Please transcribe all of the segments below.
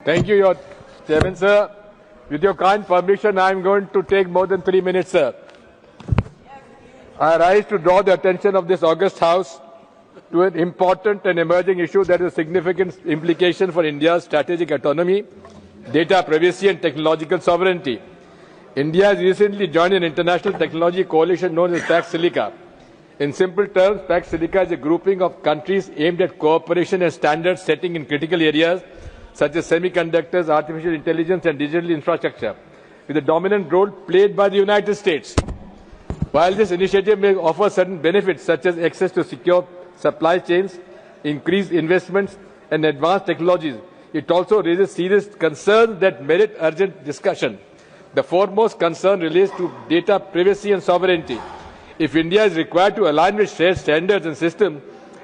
Thank you, Your Chairman, sir. With your kind permission, I am going to take more than 3 minutes, sir. I rise to draw the attention of this august House to an important and emerging issue that has significant implication for India's strategic autonomy, data privacy and technological sovereignty. India has recently joined an international technology coalition known as Pax Silica. In simple terms, Pax Silica is a grouping of countries aimed at cooperation and standard setting in critical areas such as semiconductors, artificial intelligence and digital infrastructure, with a dominant role played by the United States. While this initiative may offer certain benefits such as access to secure supply chains, increased investments and advanced technologies, it also raises serious concerns that merit urgent discussion. The foremost concern relates to data privacy and sovereignty. If India is required to align with shared standards and systems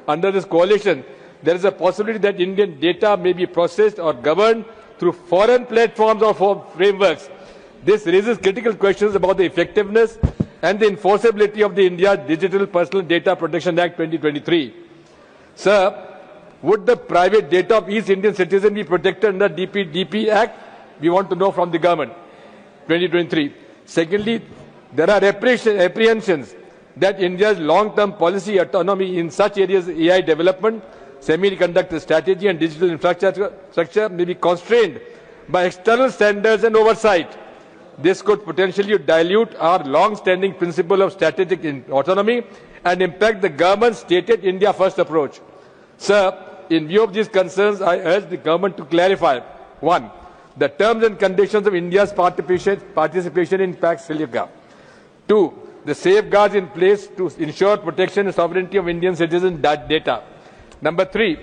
under this coalition, there is a possibility that Indian data may be processed or governed through foreign platforms or frameworks. This raises critical questions about the effectiveness and the enforceability of the India's Digital Personal Data Protection Act 2023. Sir, would the private data of each Indian citizen be protected under DP Act? We want to know from the government. 2023. Secondly, there are apprehensions that India's long-term policy autonomy in such areas as AI development, semiconductor strategy and digital infrastructure may be constrained by external standards and oversight. This could potentially dilute our long-standing principle of strategic autonomy and impact the government's stated India First approach. Sir, in view of these concerns, I urge the government to clarify: 1. The terms and conditions of India's participation in Pax Silica. 2. The safeguards in place to ensure protection and sovereignty of Indian citizens' data. Number 3,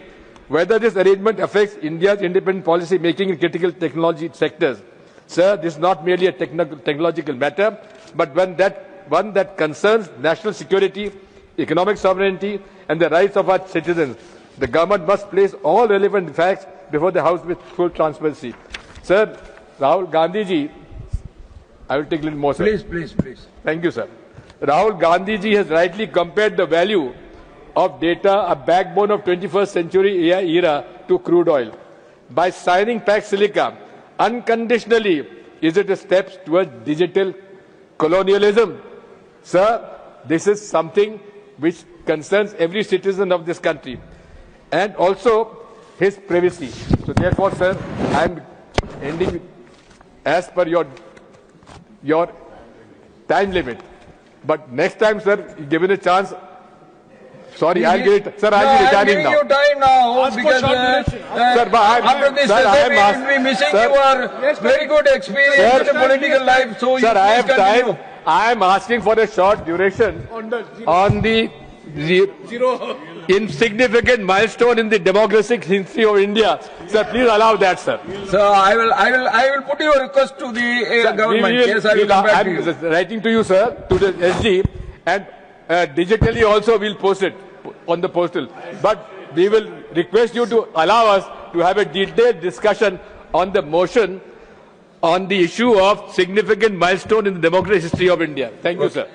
whether this arrangement affects India's independent policy making in critical technology sectors. Sir, this is not merely a technological matter, but one that concerns national security, economic sovereignty and the rights of our citizens. The government must place all relevant facts before the House with full transparency. Sir, Rahul Gandhi ji, I will take a little more, sir. Please. Thank you, sir. Rahul Gandhi ji has rightly compared the value of data, a backbone of 21st century AI era, to crude oil. By signing Pax Silica unconditionally, is it a step towards digital colonialism? Sir, this is something which concerns every citizen of this country and also his privacy. So therefore, sir, I am ending as per your time limit. But next time, sir, given a chance. Sorry, I'll give it. Sir, I'll be retiring now. I'm giving you time now because sir, after this session, we will be missing your very good experience in the political life. So sir, I have time. I am asking for a short duration on the insignificant milestone in the democratic history of India. Sir, please allow that, sir. So I will put your request to the government. Yes, I will come back to you. Writing to you, sir, to the SG, and digitally also we'll post it on the postal. But we will request you to allow us to have a detailed discussion on the motion on the issue of significant milestone in the democratic history of India. Thank you, sir.